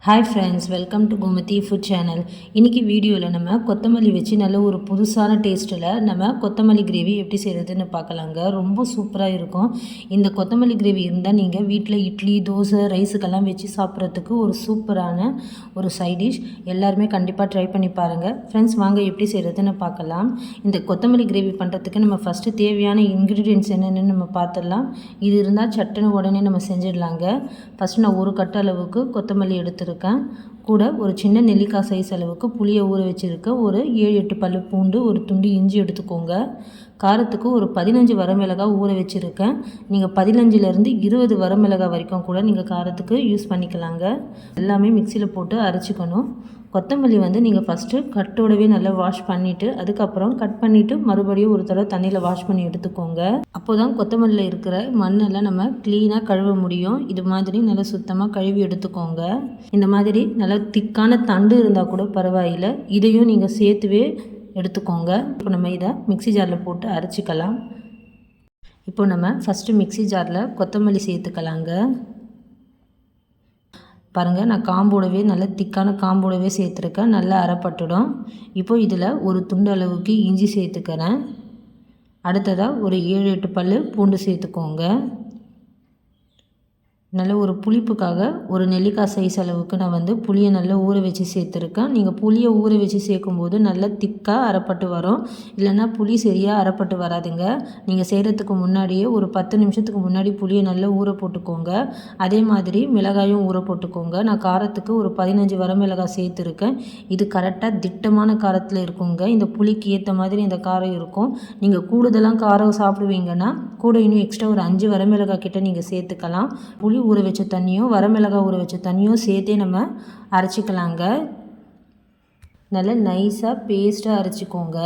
Hi friends, welcome to Gomathi food channel. இன்றைக்கி வீடியோவில் நம்ம கொத்தமல்லி வச்சு நல்ல ஒரு புதுசான டேஸ்ட்டில் நம்ம கொத்தமல்லி கிரேவி எப்படி செய்கிறதுன்னு பார்க்கலாங்க. ரொம்ப சூப்பராக இருக்கும். இந்த கொத்தமல்லி கிரேவி இருந்தால் நீங்கள் வீட்டில் இட்லி, தோசை, ரைஸுக்கெல்லாம் வச்சு சாப்பிட்றதுக்கு ஒரு சூப்பரான ஒரு சைட் டிஷ். எல்லாருமே கண்டிப்பாக ட்ரை பண்ணி பாருங்கள். ஃப்ரெண்ட்ஸ், வாங்க எப்படி செய்கிறதுன்னு பார்க்கலாம். இந்த கொத்தமல்லி கிரேவி பண்ணுறதுக்கு நம்ம ஃபஸ்ட்டு தேவையான இன்க்ரீடியன்ட்ஸ் என்னென்னு நம்ம பார்த்துடலாம். இது இருந்தால் சட்டுன்னு உடனே நம்ம செஞ்சிடலாங்க. ஃபஸ்ட்டு நான் ஒரு கட்டு அளவுக்கு கொத்தமல்லி எடுத்துருக்கேன். கூட ஒரு சின்ன நெல்லிக்காய் சைஸ் அளவுக்கு புளியை ஊற வச்சுருக்கேன். ஒரு 7-8 பல்லு பூண்டு, ஒரு துண்டு இஞ்சி எடுத்துக்கோங்க. காரத்துக்கு ஒரு 15 வரமிளகாய் ஊற வச்சுருக்கேன். நீங்கள் 15லேருந்து 20 வரமிளகாய் வரைக்கும் கூட நீங்கள் காரத்துக்கு யூஸ் பண்ணிக்கலாங்க. எல்லாமே மிக்சியில் போட்டு அரைச்சிக்கணும். கொத்தமல்லி நீங்கள் ஃபஸ்ட்டு கட்டோடவே நல்லா வாஷ் பண்ணிவிட்டு அதுக்கப்புறம் கட் பண்ணிவிட்டு மறுபடியும் ஒரு தடவை தண்ணியில் வாஷ் பண்ணி எடுத்துக்கோங்க. அப்போ தான் கொத்தமல்லியில் இருக்கிற மண்ணெல்லாம் நம்ம க்ளீனாக கழுவ முடியும். இது மாதிரி நல்லா சுத்தமாக கழுவி எடுத்துக்கோங்க. இந்த மாதிரி நல்லா திக்கான தண்டு இருந்தால் கூட பரவாயில்லை, இதையும் நீங்கள் சேர்த்துவே எடுத்துக்கோங்க. இப்போ நம்ம இதை மிக்சி ஜாரில் போட்டு அரைச்சிக்கலாம். இப்போ நம்ம ஃபஸ்ட்டு மிக்சி ஜாரில் கொத்தமல்லி சேர்த்துக்கலாங்க. பாருங்கள், நான் காம்போடவே நல்ல திக்கான காம்போடவே சேர்த்துருக்கேன். நல்லா அரைப்பட்டுடும். இப்போது இதில் ஒரு துண்டு அளவுக்கு இஞ்சி சேர்த்துக்கிறேன். அடுத்ததாக ஒரு 7-8 பல்லு பூண்டு சேர்த்துக்கோங்க. நல்ல ஒரு புளிப்புக்காக ஒரு நெல்லிக்காய் சைஸ் அளவுக்கு நான் புளியை நல்லா ஊற வச்சு சேர்த்துருக்கேன். நீங்கள் புளியை ஊற வச்சு சேர்க்கும்போது நல்லா திக்காக அரைப்பட்டு வரும். இல்லைன்னா புளி சரியாக அரைப்பட்டு வராதுங்க. நீங்கள் செய்கிறதுக்கு முன்னாடியே ஒரு 10 நிமிஷத்துக்கு முன்னாடி புளியை நல்லா ஊற போட்டுக்கோங்க. அதே மாதிரி மிளகாயும் ஊற போட்டுக்கோங்க. நான் காரத்துக்கு ஒரு 15 வரமிளகாய் சேர்த்துருக்கேன். இது கரெக்டாக திட்டமான காரத்தில் இருக்குங்க. இந்த புளிக்கு ஏற்ற மாதிரி இந்த காரம் இருக்கும். நீங்கள் கூடுதலாக காரம் சாப்பிடுவீங்கன்னா கூட இன்னும் எக்ஸ்ட்ரா ஒரு 5 வரமிளகாய் கிட்ட நீங்கள் சேர்த்துக்கலாம். புளி ஊற வச்ச தண்ணியும் வரமிளகாய் ஊற வச்ச தண்ணியும் சேர்த்தே நம்ம அரைச்சிக்கலாங்க. நல்லா நைஸாக பேஸ்ட்டாக அரைச்சிக்கோங்க.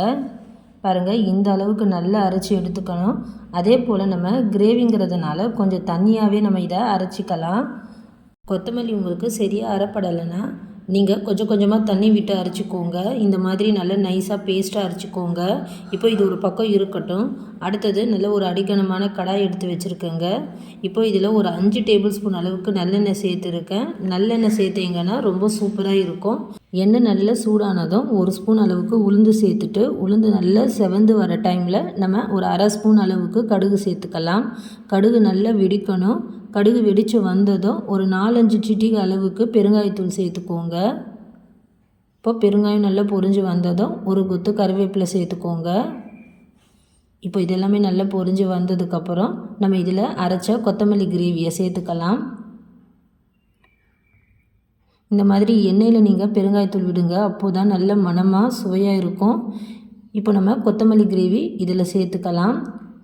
பாருங்கள், இந்த அளவுக்கு நல்லா அரைச்சி எடுத்துக்கணும். அதே போல் நம்ம கிரேவிங்கிறதுனால கொஞ்சம் தண்ணியாகவே நம்ம இதை அரைச்சிக்கலாம். கொத்தமல்லி உங்களுக்கு சரியாக அரைப்படலைன்னா நீங்கள் கொஞ்சம் கொஞ்சமாக தண்ணி விட்டு அரைச்சிக்கோங்க. இந்த மாதிரி நல்லா நைஸாக பேஸ்ட்டாக அரைச்சிக்கோங்க. இப்போ இது ஒரு பக்கம் இருக்கட்டும். அடுத்தது நல்ல ஒரு அடிக்கனமான கடாய் எடுத்து வச்சுருக்கேங்க. இப்போ இதில் ஒரு 5 டேபிள் ஸ்பூன் அளவுக்கு நல்லெண்ணெய் சேர்த்துருக்கேன். நல்லெண்ணெய் சேர்த்தீங்கன்னா ரொம்ப சூப்பராக இருக்கும். எண்ணெய் நல்லா சூடானதும் ஒரு ஸ்பூன் அளவுக்கு உளுந்து சேர்த்துட்டு, உளுந்து நல்லா செவந்து வர டைமில் நம்ம ஒரு அரை ஸ்பூன் அளவுக்கு கடுகு சேர்த்துக்கலாம். கடுகு நல்லா வெடிக்கணும். கடுகு வெடித்து வந்ததும் ஒரு 4-5 சிட்டிகை அளவுக்கு பெருங்காயத்தூள் சேர்த்துக்கோங்க. இப்போ பெருங்காயம் நல்லா பொரிஞ்சு வந்ததும் ஒரு கொத்து கருவேப்பிலை சேர்த்துக்கோங்க. இப்போ இதெல்லாமே நல்லா பொரிஞ்சு வந்ததுக்கப்புறம் நம்ம இதில் அரைச்ச கொத்தமல்லி கிரேவியை சேர்த்துக்கலாம். இந்த மாதிரி எண்ணெயில் நீங்கள் பெருங்காயத்தூள் விடுங்க. அப்போது தான் நல்ல மணமாக சுவையாக இருக்கும். இப்போ நம்ம கொத்தமல்லி கிரேவி இதில் சேர்த்துக்கலாம்.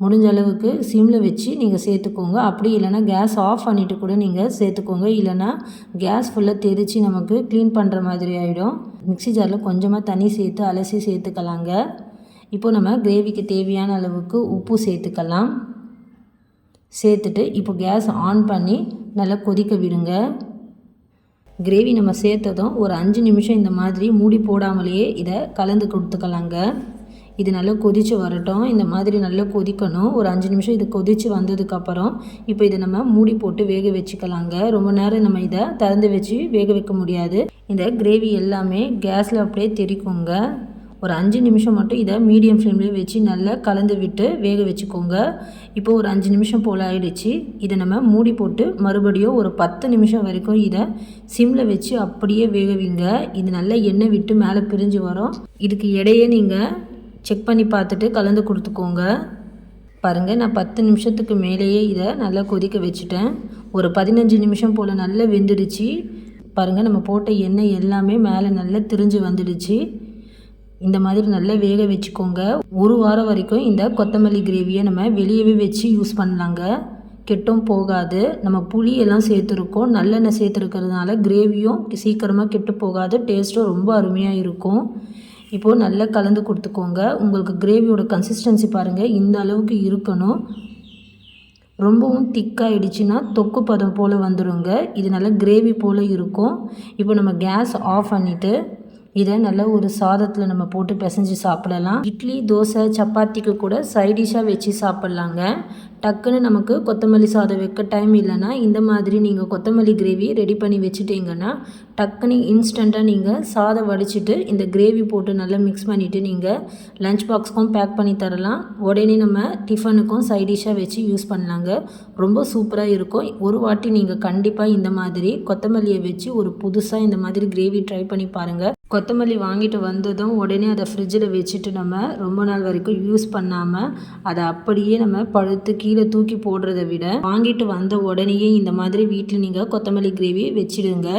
முடிஞ்ச அளவுக்கு சிம்மில் வச்சு நீங்கள் சேர்த்துக்கோங்க. அப்படி இல்லைனா கேஸ் ஆஃப் பண்ணிவிட்டு கூட நீங்கள் சேர்த்துக்கோங்க. இல்லைனா கேஸ் ஃபுல்லாக தெரித்து நமக்கு க்ளீன் பண்ணுற மாதிரி ஆகிடும். மிக்சி ஜாரில் கொஞ்சமாக தண்ணி சேர்த்து அலசி சேர்த்துக்கலாங்க. இப்போ நம்ம கிரேவிக்கு தேவையான அளவுக்கு உப்பு சேர்த்துக்கலாம். சேர்த்துட்டு இப்போ கேஸ் ஆன் பண்ணி நல்லா கொதிக்க விடுங்க. கிரேவி நம்ம சேர்த்ததும் ஒரு 5 நிமிஷம் இந்த மாதிரி மூடி போடாமலேயே இதை கலந்து கொடுத்துக்கலாங்க. இது நல்லா கொதித்து வரட்டும். இந்த மாதிரி நல்லா கொதிக்கணும். ஒரு 5 நிமிஷம் இது கொதித்து வந்ததுக்கப்புறம் இப்போ இதை நம்ம மூடி போட்டு வேக வச்சுக்கலாங்க. ரொம்ப நேரம் நம்ம இதை திறந்து வச்சு வேக வைக்க முடியாது. இந்த கிரேவி எல்லாமே கேஸில் அப்படியே தெரிக்குங்க. ஒரு 5 நிமிஷம் மட்டும் இதை மீடியம் ஃப்ளேம்லேயே வச்சு நல்லா கலந்து விட்டு வேக வச்சுக்கோங்க. இப்போ ஒரு 5 நிமிஷம் போல் ஆயிடுச்சு. இதை நம்ம மூடி போட்டு மறுபடியும் ஒரு 10 நிமிஷம் வரைக்கும் இதை சிம்மில் வச்சு அப்படியே வேகவிங்க. இது நல்லா எண்ணெய் விட்டு மேலே பிரிஞ்சு வரும். இதுக்கு இடையே நீங்கள் செக் பண்ணி பார்த்துட்டு கலந்து கொடுத்துக்கோங்க. பாருங்கள், நான் 10 நிமிஷத்துக்கு மேலேயே இதை நல்லா கொதிக்க வச்சுட்டேன். ஒரு 15 நிமிஷம் போல் நல்லா வெந்துடுச்சு. பாருங்கள், நம்ம போட்ட எண்ணெய் எல்லாமே மேலே நல்லா திரிஞ்சு வந்துடுச்சு. இந்த மாதிரி நல்லா வேக வச்சுக்கோங்க. ஒரு வாரம் வரைக்கும் இந்த கொத்தமல்லி கிரேவியை நம்ம வெளியவே வச்சு யூஸ் பண்ணலாங்க. கெட்டும் போகாது. நம்ம புளியெல்லாம் சேர்த்துருக்கோம், நல்லெண்ணெய் சேர்த்துருக்கிறதுனால கிரேவியும் சீக்கிரமாக கெட்டு போகாது. டேஸ்ட்டும் ரொம்ப அருமையாக இருக்கும். இப்போது நல்லா கலந்து கொடுத்துக்கோங்க. உங்களுக்கு கிரேவியோட கன்சிஸ்டன்சி பாருங்கள், இந்த அளவுக்கு இருக்கணும். ரொம்பவும் திக்காகிடுச்சுன்னா தொக்கு பதம் போல் வந்துடுங்க. இது நல்லா கிரேவி போல் இருக்கும். இப்போ நம்ம கேஸ் ஆஃப் பண்ணிவிட்டு இதை நல்லா ஒரு சாதத்தில் நம்ம போட்டு பிசைஞ்சு சாப்பிடலாம். இட்லி, தோசை, சப்பாத்திக்கு கூட சைடிஷாக வச்சு சாப்பிட்லாங்க. டக்குன்னு நமக்கு கொத்தமல்லி சாதம் வைக்க டைம் இல்லைன்னா இந்த மாதிரி நீங்கள் கொத்தமல்லி கிரேவி ரெடி பண்ணி வச்சுட்டிங்கன்னா டக்குன்னு இன்ஸ்டண்ட்டாக நீங்கள் சாதம் வடிச்சிட்டு இந்த கிரேவி போட்டு நல்லா மிக்ஸ் பண்ணிவிட்டு நீங்கள் லஞ்ச் பாக்ஸ்க்கும் பேக் பண்ணி தரலாம். உடனே நம்ம டிஃபனுக்கும் சைடிஷாக வச்சு யூஸ் பண்ணலாங்க. ரொம்ப சூப்பராக இருக்கும். ஒரு வாட்டி நீங்கள் கண்டிப்பாக இந்த மாதிரி கொத்தமல்லியை வச்சு ஒரு புதுசாக இந்த மாதிரி கிரேவி ட்ரை பண்ணி பாருங்கள். கொத்தமல்லி வாங்கிட்டு வந்ததும் உடனே அதை ஃப்ரிட்ஜில் வச்சுட்டு நம்ம ரொம்ப நாள் வரைக்கும் யூஸ் பண்ணாமல் அதை அப்படியே நம்ம பழுத்து கீழே தூக்கி போடுறதை விட வாங்கிட்டு வந்த உடனேயே இந்த மாதிரி வீட்டில் நீங்கள் கொத்தமல்லி கிரேவி வச்சிடுங்க.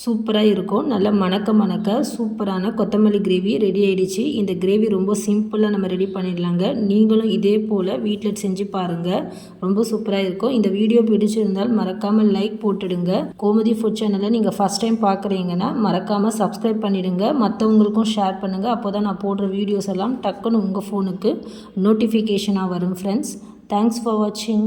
சூப்பராக இருக்கும். நல்லா மணக்க சூப்பரான கொத்தமல்லி கிரேவி ரெடி ஆகிடுச்சு. இந்த கிரேவி ரொம்ப சிம்பிளாக நம்ம ரெடி பண்ணிடலாங்க. நீங்களும் இதே போல் வீட்டில் செஞ்சு பாருங்கள். ரொம்ப சூப்பராக இருக்கும். இந்த வீடியோ பிடிச்சிருந்தால் மறக்காமல் லைக் போட்டுடுங்க. கோமதி ஃபுட் சேனலை நீங்கள் ஃபஸ்ட் டைம் பார்க்குறீங்கன்னா மறக்காமல் சப்ஸ்கிரைப் பண்ணிவிடுங்க. மற்றவங்களுக்கும் ஷேர் பண்ணுங்கள். அப்போ தான் நான் போடுற வீடியோஸ் எல்லாம் டக்குன்னு உங்கள் ஃபோனுக்கு நோட்டிஃபிகேஷனாக வரும் ஃப்ரெண்ட்ஸ். தேங்க்ஸ் ஃபார் வாட்சிங்.